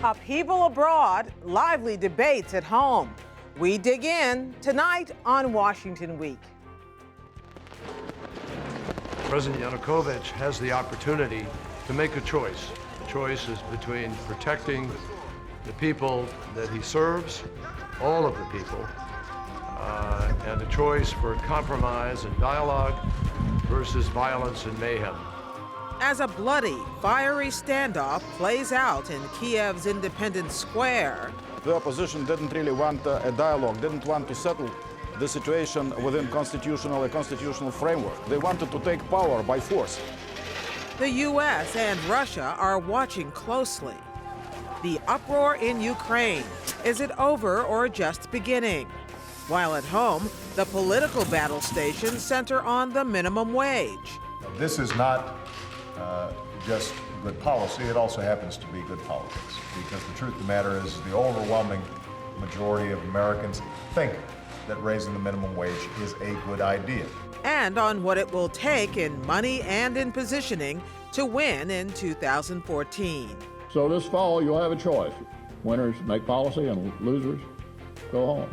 Upheaval abroad, lively debates at home. We dig in tonight on Washington Week. President Yanukovych has the opportunity to make a choice. The choice is between protecting the people that he serves, all of the people, and a choice for compromise and dialogue versus violence and mayhem. As a bloody, fiery standoff plays out in Kiev's Independence Square, the opposition didn't really want a dialogue, didn't want to settle the situation within a constitutional framework. They wanted to take power by force. The U.S. and Russia are watching closely. The uproar in Ukraine, is it over or just beginning? While at home, the political battle stations center on the minimum wage. This is not just good policy, it also happens to be good politics. Because the truth of the matter is the overwhelming majority of Americans think that raising the minimum wage is a good idea. And on what it will take in money and in positioning to win in 2014. So this fall, you'll have a choice. Winners make policy and losers go home.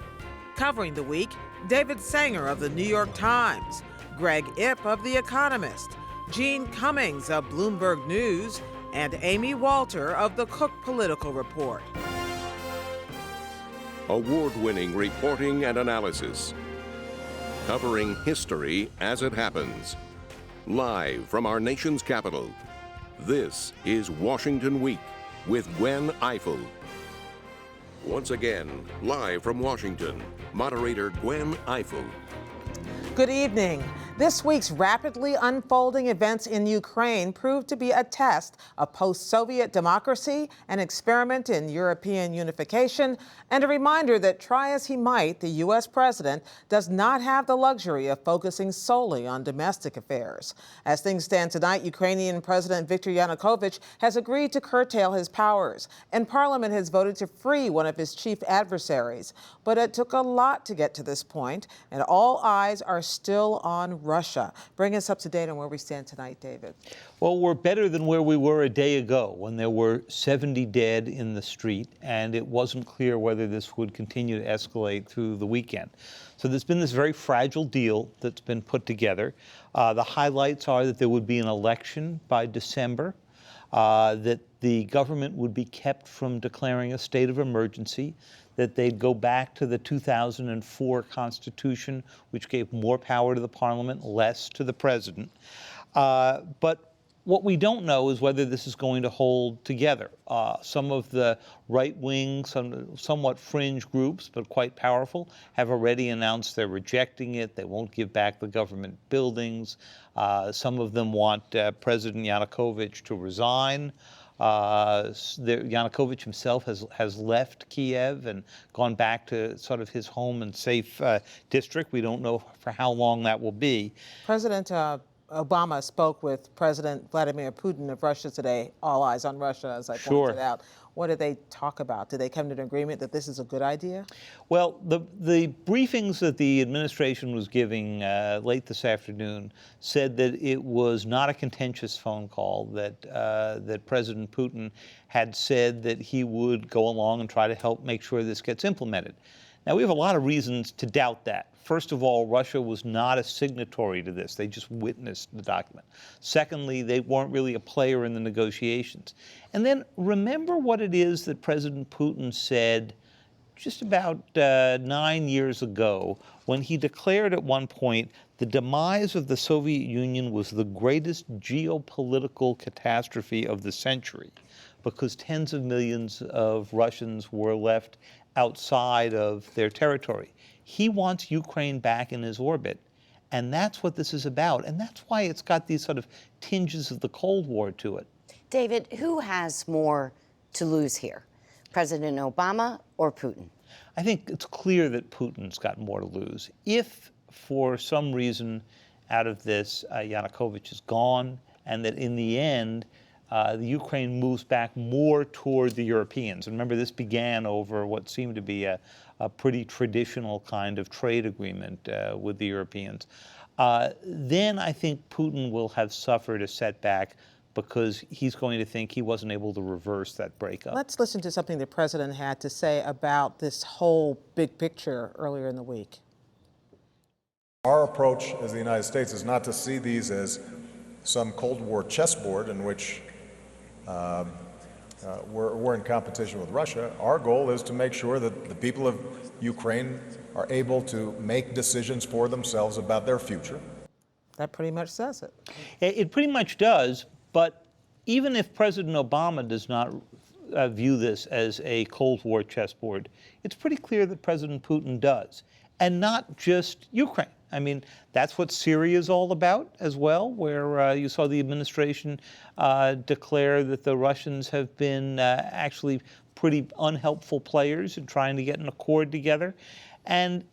Covering the week, David Sanger of the New York Times, Greg Ip of The Economist, Jeanne Cummings of Bloomberg News, and Amy Walter of the Cook Political Report. Award-winning reporting and analysis, covering history as it happens. Live from our nation's capital, this is Washington Week with Gwen Eiffel. Once again, live from Washington, moderator Gwen Eiffel. Good evening. This week's rapidly unfolding events in Ukraine proved to be a test of post-Soviet democracy, an experiment in European unification, and a reminder that try as he might, the U.S. president does not have the luxury of focusing solely on domestic affairs. As things stand tonight, Ukrainian President Viktor Yanukovych has agreed to curtail his powers, and Parliament has voted to free one of his chief adversaries. But it took a lot to get to this point, and all eyes are still on Russia. Bring us up to date on where we stand tonight, David. Well, we're better than where we were a day ago when there were 70 dead in the street, and it wasn't clear whether this would continue to escalate through the weekend. So there's been this very fragile deal that's been put together. The highlights are that there would be an election by December, that the government would be kept from declaring a state of emergency, that they'd go back to the 2004 Constitution, which gave more power to the parliament, less to the president. But what we don't know is whether this is going to hold together. Some of the right-wing, somewhat fringe groups, but quite powerful, have already announced they're rejecting it. They won't give back the government buildings. Some of them want President Yanukovych to resign. Yanukovych himself has left Kiev and gone back to sort of his home and safe district. We don't know for how long that will be. President Obama spoke with President Vladimir Putin of Russia today, all eyes on Russia, as I pointed out. What did they talk about? Did they come to an agreement that this is a good idea? Well, the briefings that the administration was giving late this afternoon said that it was not a contentious phone call, that President Putin had said that he would go along and try to help make sure this gets implemented. Now, we have a lot of reasons to doubt that. First of all, Russia was not a signatory to this. They just witnessed the document. Secondly, they weren't really a player in the negotiations. And then remember what it is that President Putin said just about 9 years ago when he declared at one point the demise of the Soviet Union was the greatest geopolitical catastrophe of the century because tens of millions of Russians were left outside of their territory. He wants Ukraine back in his orbit, and that's what this is about, and that's why it's got these sort of tinges of the Cold War to it. David, who has more to lose here, President Obama or Putin? I think it's clear that Putin's got more to lose. If, for some reason, out of this, Yanukovych is gone, and that in the end, the Ukraine moves back more toward the Europeans. And remember, this began over what seemed to be a pretty traditional kind of trade agreement with the Europeans. Then I think Putin will have suffered a setback because he's going to think he wasn't able to reverse that breakup. Let's listen to something the president had to say about this whole big picture earlier in the week. Our approach as the United States is not to see these as some Cold War chessboard in which we're in competition with Russia. Our goal is to make sure that the people of Ukraine are able to make decisions for themselves about their future. That pretty much says it. It pretty much does, but even if President Obama does not view this as a Cold War chessboard, it's pretty clear that President Putin does, and not just Ukraine. I mean, that's what Syria is all about as well, where you saw the administration declare that the Russians have been actually pretty unhelpful players in trying to get an accord together. And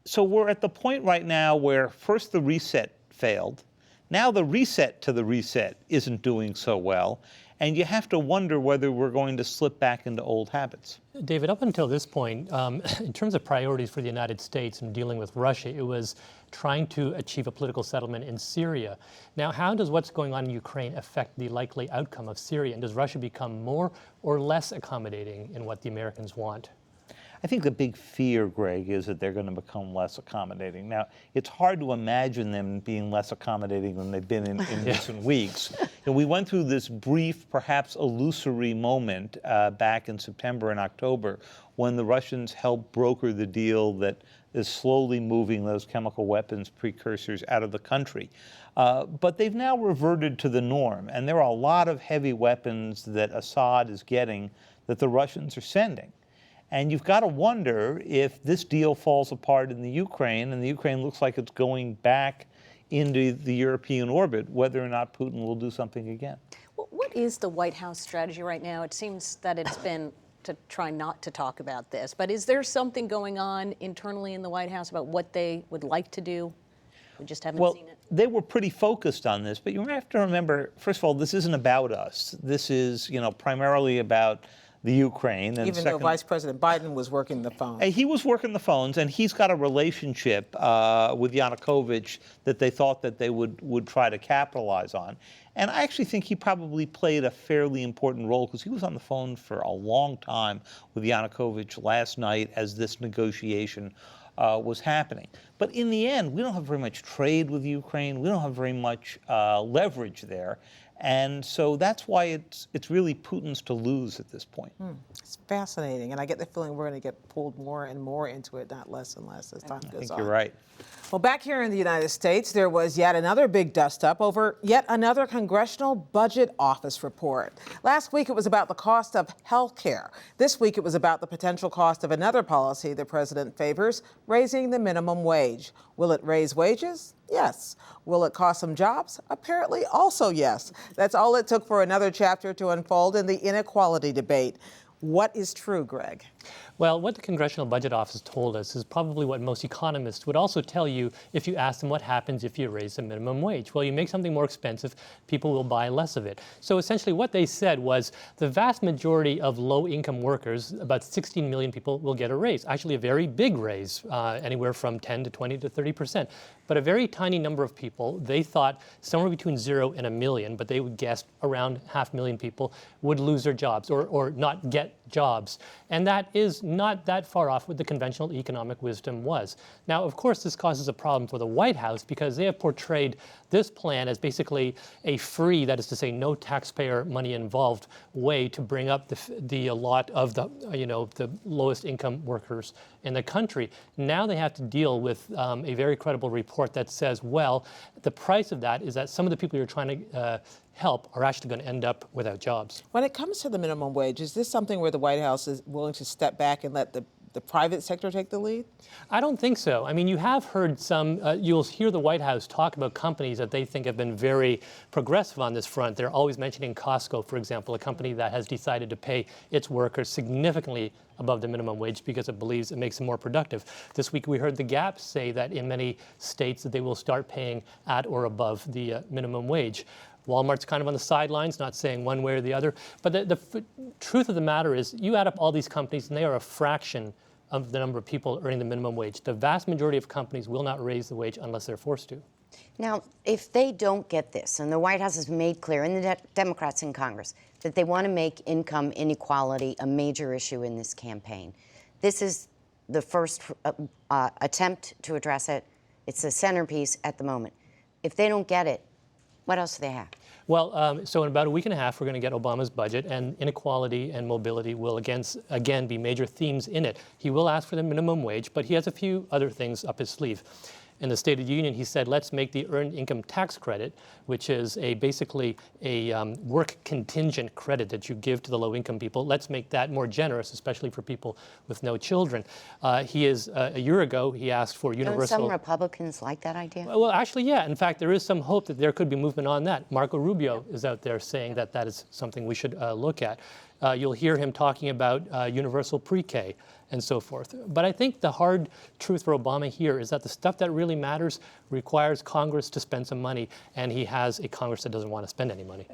so we're at the point right now where first the reset failed. Now the reset to the reset isn't doing so well. And you have to wonder whether we're going to slip back into old habits. David, up until this point, in terms of priorities for the United States in dealing with Russia, it was trying to achieve a political settlement in Syria. Now, how does what's going on in Ukraine affect the likely outcome of Syria? And does Russia become more or less accommodating in what the Americans want? I think the big fear, Greg, is that they're going to become less accommodating. Now, it's hard to imagine them being less accommodating than they've been in recent weeks. We went through this brief, perhaps illusory moment back in September and October when the Russians helped broker the deal that is slowly moving those chemical weapons precursors out of the country. But they've now reverted to the norm, and there are a lot of heavy weapons that Assad is getting that the Russians are sending. And you've got to wonder if this deal falls apart in the Ukraine and the Ukraine looks like it's going back into the European orbit, whether or not Putin will do something again. Well, what is the White House strategy right now? It seems that it's been to try not to talk about this, but is there something going on internally in the White House about what they would like to do? We just haven't seen it. They were pretty focused on this, but you have to remember, first of all, this isn't about us. This is, primarily about the Ukraine. And even though Vice President Biden was working the phone. He was working the phones, and he's got a relationship with Yanukovych that they thought that they would try to capitalize on. And I actually think he probably played a fairly important role because he was on the phone for a long time with Yanukovych last night as this negotiation was happening. But in the end, we don't have very much trade with Ukraine. We don't have very much leverage there. And so that's why it's really Putin's to lose at this point. It's fascinating, and I get the feeling we're going to get pulled more and more into it, not less and less as time goes on. I think you're right. Well, back here in the United States, there was yet another big dust-up over yet another Congressional Budget Office report. Last week, it was about the cost of health care. This week, it was about the potential cost of another policy the president favors, raising the minimum wage. Will it raise wages? Yes. Will it cost some jobs? Apparently also yes. That's all it took for another chapter to unfold in the inequality debate. What is true, Greg? Well, what the Congressional Budget Office told us is probably what most economists would also tell you if you ask them what happens if you raise the minimum wage. Well, you make something more expensive, people will buy less of it. So essentially what they said was the vast majority of low-income workers, about 16 million people, will get a raise. Actually a very big raise, anywhere from 10 to 20 to 30%. But a very tiny number of people, they thought somewhere between 0 and 1 million, but they would guess around 500,000 people would lose their jobs or not get jobs. And that is not that far off what the conventional economic wisdom was. Now, of course, this causes a problem for the White House because they have portrayed this plan as basically a free, that is to say, no taxpayer money involved way to bring up the lot of the lowest income workers in the country. Now they have to deal with a very credible report that says, well, the price of that is that some of the people you're trying to help are actually going to end up without jobs. When it comes to the minimum wage, is this something where the White House is willing to step back and let the private sector take the lead? I don't think so. I mean, you have heard some, you'll hear the White House talk about companies that they think have been very progressive on this front. They're always mentioning Costco, for example, a company that has decided to pay its workers significantly above the minimum wage because it believes it makes them more productive. This week we heard the Gap say that in many states that they will start paying at or above the minimum wage. Walmart's kind of on the sidelines, not saying one way or the other. But the truth of the matter is you add up all these companies and they are a fraction of the number of people earning the minimum wage. The vast majority of companies will not raise the wage unless they're forced to. Now, if they don't get this, and the White House has made clear, and the Democrats in Congress, that they want to make income inequality a major issue in this campaign, this is the first attempt to address it. It's the centerpiece at the moment. If they don't get it, what else do they have? Well, so in about a week and a half, we're going to get Obama's budget, and inequality and mobility will again be major themes in it. He will ask for the minimum wage, but he has a few other things up his sleeve. In the State of the Union, he said, let's make the Earned Income Tax Credit, which is basically a work contingent credit that you give to the low-income people. Let's make that more generous, especially for people with no children. A year ago, he asked for universal... Don't some Republicans like that idea? Well, actually, yeah. In fact, there is some hope that there could be movement on that. Marco Rubio is out there saying that that is something we should look at. You'll hear him talking about universal pre-K and so forth. But I think the hard truth for Obama here is that the stuff that really matters requires Congress to spend some money, and he has a Congress that doesn't want to spend any money.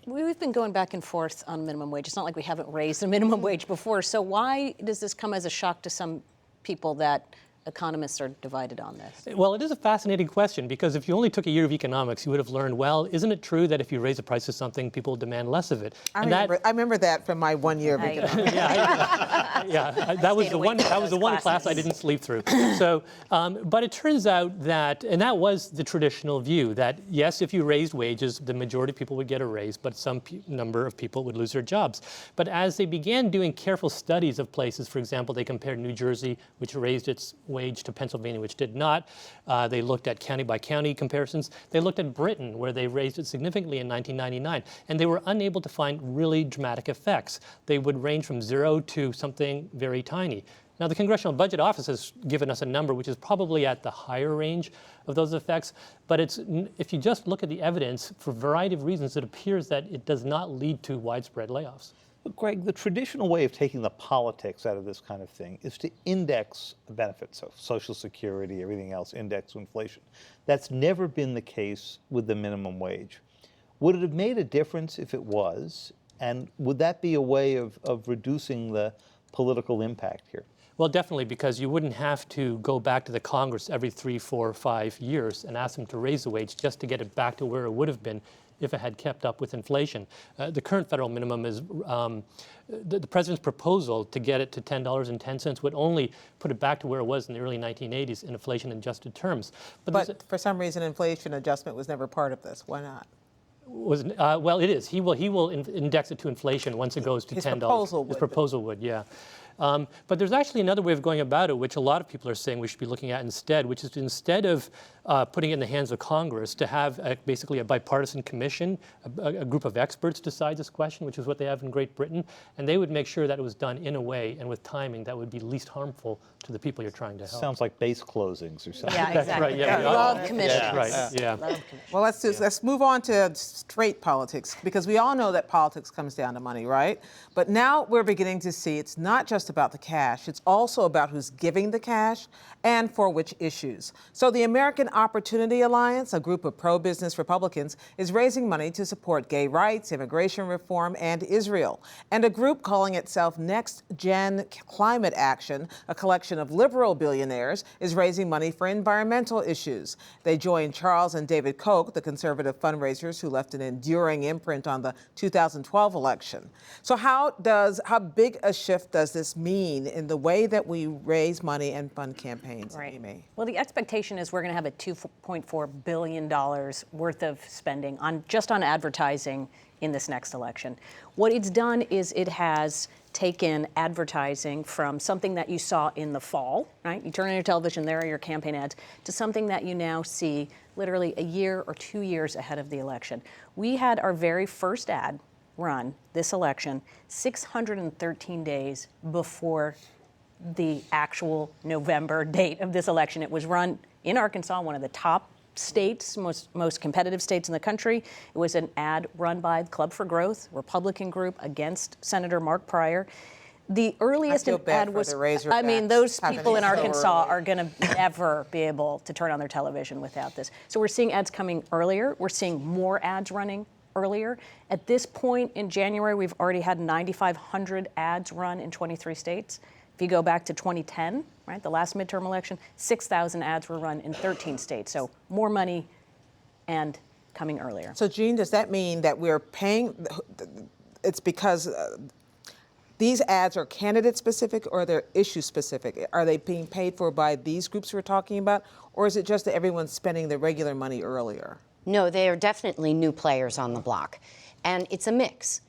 We've been going back and forth on minimum wage. It's not like we haven't raised the minimum wage before. So why does this come as a shock to some people that economists are divided on this? Well, it is a fascinating question, because if you only took a year of economics, you would have learned, well, isn't it true that if you raise the price of something, people demand less of it? I remember that from my 1 year of economics. That was the one class I didn't sleep through. So, but it turns out that, and that was the traditional view, that yes, if you raised wages, the majority of people would get a raise, but some number of people would lose their jobs. But as they began doing careful studies of places, for example, they compared New Jersey, which raised its wage, to Pennsylvania, which did not. They looked at county by county comparisons. They looked at Britain, where they raised it significantly in 1999, and they were unable to find really dramatic effects. They would range from 0 to something very tiny. Now, the Congressional Budget Office has given us a number which is probably at the higher range of those effects, but if you just look at the evidence, for a variety of reasons, it appears that it does not lead to widespread layoffs. But Greg, the traditional way of taking the politics out of this kind of thing is to index benefits, so Social Security, everything else, index to inflation. That's never been the case with the minimum wage. Would it have made a difference if it was? And would that be a way of reducing the political impact here? Well, definitely, because you wouldn't have to go back to the Congress every 3, 4, 5 years and ask them to raise the wage just to get it back to where it would have been if it had kept up with inflation. The current federal minimum is, the president's proposal to get it to $10.10 would only put it back to where it was in the early 1980s in inflation-adjusted terms. But for some reason, inflation adjustment was never part of this. Why not? Well, it is. He will index it to inflation once it goes to $10. His proposal would, yeah. But there's actually another way of going about it, which a lot of people are saying we should be looking at instead, which is to, instead of putting it in the hands of Congress, to have basically a bipartisan commission, a group of experts decide this question, which is what they have in Great Britain, and they would make sure that it was done in a way and with timing that would be least harmful to the people you're trying to help. Sounds like base closings or something. Yeah, That's exactly. right. Yeah, Love commissions. Yeah, right. Yeah. Well, let's move on to straight politics, because we all know that politics comes down to money, right? But now we're beginning to see it's not just about the cash, it's also about who's giving the cash and for which issues. So the American Opportunity Alliance, a group of pro-business Republicans, is raising money to support gay rights, immigration reform, and Israel. And a group calling itself Next Gen Climate Action, a collection of liberal billionaires, is raising money for environmental issues. They join Charles and David Koch, the conservative fundraisers who left an enduring imprint on the 2012 election. So how big a shift does this mean in the way that we raise money and fund campaigns, Right. Amy? Well, the expectation is we're going to have a $2.4 billion worth of spending just on advertising in this next election. What it's done is it has taken advertising from something that you saw in the fall, right? You turn on your television, there are your campaign ads, to something that you now see literally a year or 2 years ahead of the election. We had our very first ad run this election 613 days before the actual November date of this election. It was run in Arkansas, one of the top states, most competitive states in the country. It was an ad run by the Club for Growth, Republican group, against Senator Mark Pryor. The earliest ad was, I mean, those people in Arkansas are going to never be able to turn on their television without this. So we're seeing ads coming earlier. We're seeing more ads running earlier. At this point in January, we've already had 9,500 ads run in 23 states. If you go back to 2010, right, the last midterm election, 6,000 ads were run in 13 states. So more money and coming earlier. So, Jeanne, does that mean that we're paying, it's because these ads are candidate specific or they're issue specific? Are they being paid for by these groups we're talking about, or is it just that everyone's spending the regular money earlier? No, they are definitely new players on the block, and it's a mix.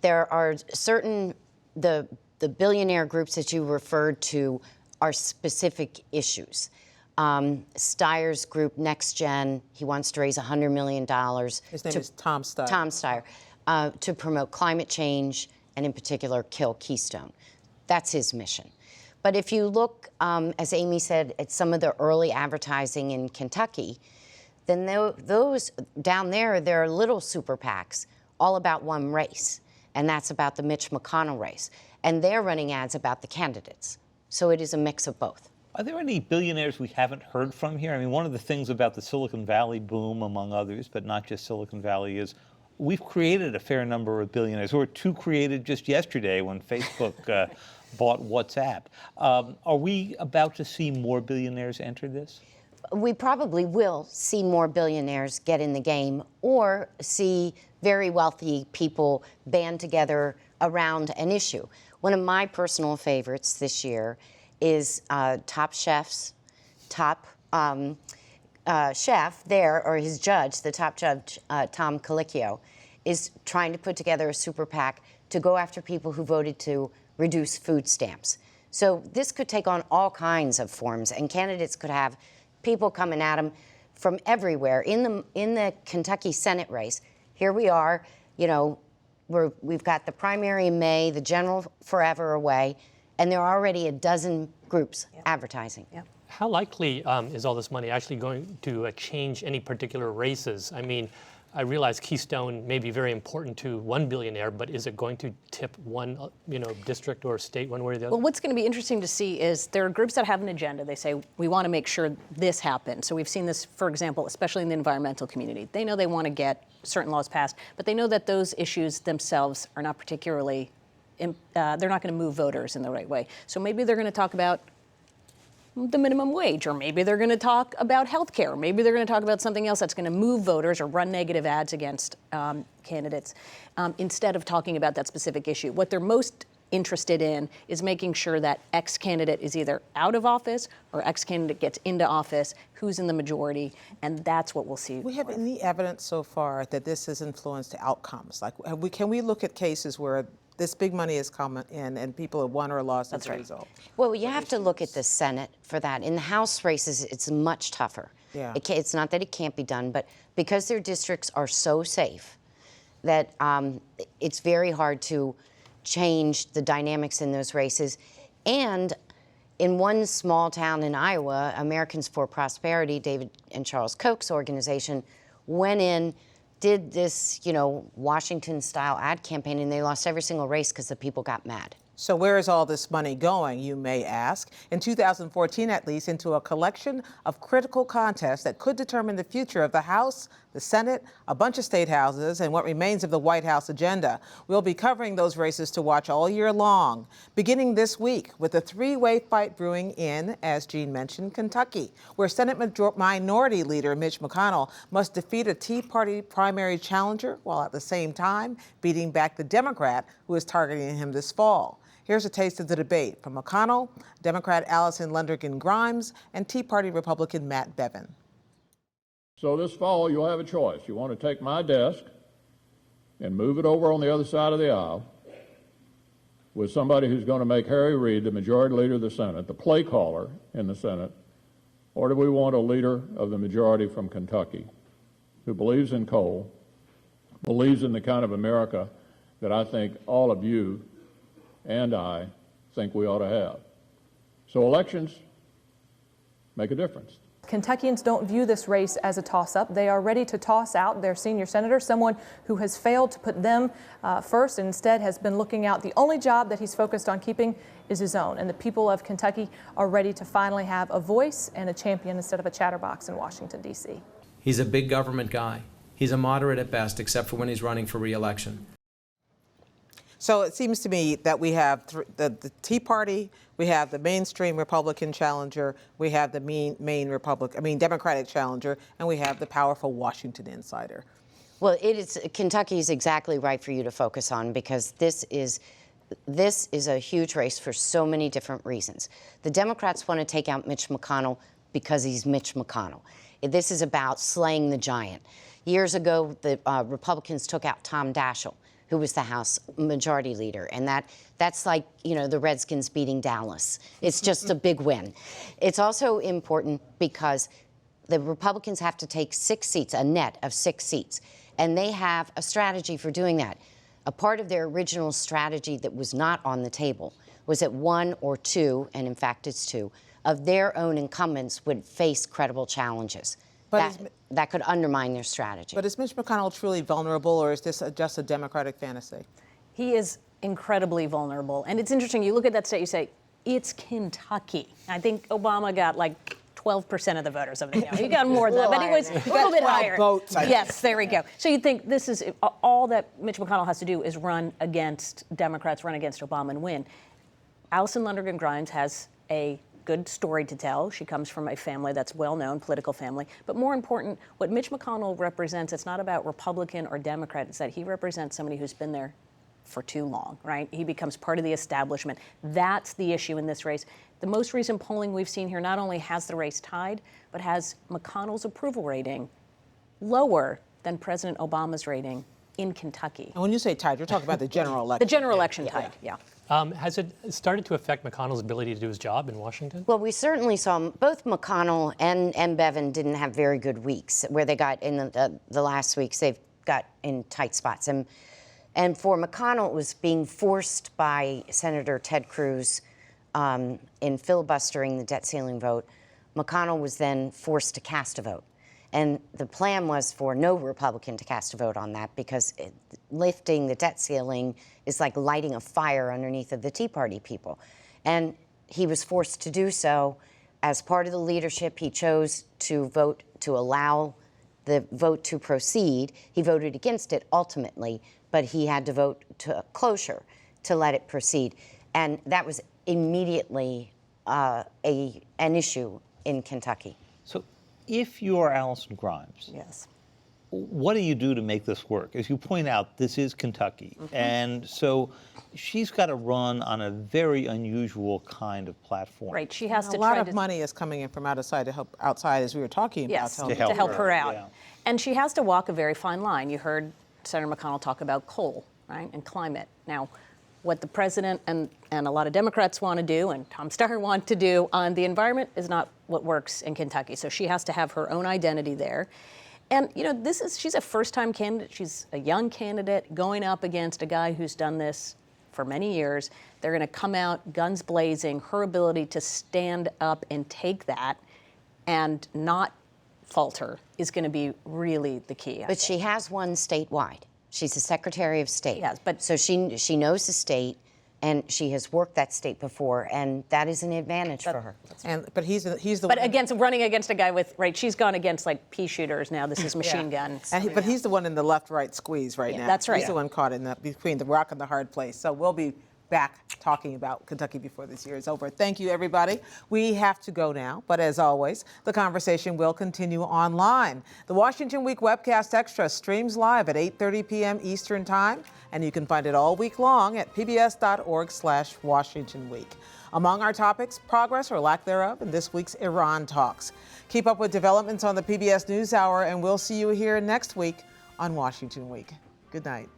There are certain, the billionaire groups that you referred to are specific issues. Steyer's group, Next Gen, he wants to raise $100 million. His name is Tom Steyer. Tom Steyer, to promote climate change and in particular kill Keystone. That's his mission. But if you look, as Amy said, at some of the early advertising in Kentucky, then those down there, there are little super PACs all about one race, and that's about the Mitch McConnell race. And they're running ads about the candidates. So it is a mix of both. Are there any billionaires we haven't heard from here? I mean, one of the things about the Silicon Valley boom, among others, but not just Silicon Valley, is we've created a fair number of billionaires. There were two created just yesterday when Facebook bought WhatsApp. Are we about to see more billionaires enter this? We probably will see more billionaires get in the game or see very wealthy people band together around an issue. One of my personal favorites this year is Top Chef's top chef there, or his judge, the top judge, Tom Colicchio, is trying to put together a super PAC to go after people who voted to reduce food stamps. So this could take on all kinds of forms, and candidates could have people coming at them from everywhere. In the Kentucky Senate race, here we are, you know, we've got the primary in May, the general forever away, and there are already a dozen groups advertising. Yep. How likely is all this money actually going to change any particular races? I mean, I realize Keystone may be very important to one billionaire, but is it going to tip one, district or state one way or the other? Well, what's going to be interesting to see is there are groups that have an agenda. They say, we want to make sure this happens. So we've seen this, for example, especially in the environmental community. They know they want to get certain laws passed, but they know that those issues themselves are not particularly, they're not going to move voters in the right way. So maybe they're going to talk about the minimum wage, or maybe they're going to talk about health care, maybe they're going to talk about something else that's going to move voters or run negative ads against candidates instead of talking about that specific issue. What they're most interested in is making sure that X candidate is either out of office or X candidate gets into office, who's in the majority, and that's what we'll see. We have any evidence so far that this has influenced outcomes? Like, can we look at cases where this big money has come in and people have won or lost as a result? Well, you have to look at the Senate for that. In the House races, it's much tougher. Yeah. It's not that it can't be done, but because their districts are so safe that it's very hard to change the dynamics in those races. And in one small town in Iowa, Americans for Prosperity, David and Charles Koch's organization, went in, did this, Washington-style ad campaign, and they lost every single race because the people got mad. So where is all this money going, you may ask? In 2014, at least, into a collection of critical contests that could determine the future of the House, the Senate, a bunch of state houses, and what remains of the White House agenda. We'll be covering those races to watch all year long, beginning this week with a three-way fight brewing in, as Jeanne mentioned, Kentucky, where Senate Minority Leader Mitch McConnell must defeat a Tea Party primary challenger while at the same time beating back the Democrat who is targeting him this fall. Here's a taste of the debate from McConnell, Democrat Allison Lundergan Grimes, and Tea Party Republican Matt Bevin. So this fall, you'll have a choice. You want to take my desk and move it over on the other side of the aisle with somebody who's going to make Harry Reid the majority leader of the Senate, the play caller in the Senate, or do we want a leader of the majority from Kentucky who believes in coal, believes in the kind of America that I think all of you and I think we ought to have. So elections make a difference. Kentuckians don't view this race as a toss-up. They are ready to toss out their senior senator, someone who has failed to put them first and instead has been looking out. The only job that he's focused on keeping is his own. And the people of Kentucky are ready to finally have a voice and a champion instead of a chatterbox in Washington, D.C. He's a big government guy. He's a moderate at best, except for when he's running for re-election. So it seems to me that we have the Tea Party, we have the mainstream Republican challenger, we have the Democratic challenger, and we have the powerful Washington insider. Well, Kentucky is exactly right for you to focus on, because this is a huge race for so many different reasons. The Democrats want to take out Mitch McConnell because he's Mitch McConnell. This is about slaying the giant. Years ago, the Republicans took out Tom Daschle, who was the House Majority Leader, and that's like, the Redskins beating Dallas. It's just a big win. It's also important because the Republicans have to take 6 seats, a net of 6 seats, and they have a strategy for doing that. A part of their original strategy that was not on the table was that 1 or 2, and in fact it's 2, of their own incumbents would face credible challenges. That could undermine their strategy. But is Mitch McConnell truly vulnerable, or is this just a Democratic fantasy? He is incredibly vulnerable. And it's interesting, you look at that state, you say, it's Kentucky. I think Obama got like 12% of the voters over there. He got more than that, but he was a little bit higher. Votes, yes, there we go. So you think this is all that Mitch McConnell has to do is run against Democrats, run against Obama and win. Alison Lundergan Grimes has a good story to tell. She comes from a family that's well-known, political family. But more important, what Mitch McConnell represents, it's not about Republican or Democrat. It's that he represents somebody who's been there for too long, right? He becomes part of the establishment. That's the issue in this race. The most recent polling we've seen here not only has the race tied, but has McConnell's approval rating lower than President Obama's rating in Kentucky. And when you say tied, you're talking about the general election. The general election tied, yeah. Has it started to affect McConnell's ability to do his job in Washington? Well, we certainly saw both McConnell and Bevin didn't have very good weeks, where they got in the last weeks, they've got in tight spots. And for McConnell, it was being forced by Senator Ted Cruz in filibustering the debt ceiling vote. McConnell was then forced to cast a vote. And the plan was for no Republican to cast a vote on that, because lifting the debt ceiling is like lighting a fire underneath of the Tea Party people. And he was forced to do so. As part of the leadership, he chose to vote to allow the vote to proceed. He voted against it ultimately, but he had to vote to cloture to let it proceed. And that was immediately an issue in Kentucky. So if you're Alison Grimes, yes, what do you do to make this work? As you point out, this is Kentucky. Mm-hmm. And so she's got to run on a very unusual kind of platform. Right, she has to try. A lot of money is coming in from outside to help, as we were talking about. Yes, to help her out. Yeah. And she has to walk a very fine line. You heard Senator McConnell talk about coal, right, and climate. Now, what the president and a lot of Democrats want to do, and Tom Steyer want to do on the environment, is not what works in Kentucky. So she has to have her own identity there. And, she's a first-time candidate. She's a young candidate going up against a guy who's done this for many years. They're going to come out guns blazing. Her ability to stand up and take that and not falter is going to be really the key. But she has won statewide. She's the Secretary of State. Yes, but so she knows the state, and she has worked that state before, and that is an advantage for her. But he's the but one running against a guy with she's gone against like pea shooters now. This is machine guns. But he's the one in the left-right squeeze right now. That's right. He's the one caught in between the rock and the hard place. So we'll be back talking about Kentucky before this year is over. Thank you, everybody. We have to go now, but as always, the conversation will continue online. The Washington Week Webcast Extra streams live at 8:30 p.m. Eastern Time, and you can find it all week long at pbs.org/Washington Week. Among our topics, progress or lack thereof in this week's Iran talks. Keep up with developments on the PBS NewsHour, and we'll see you here next week on Washington Week. Good night.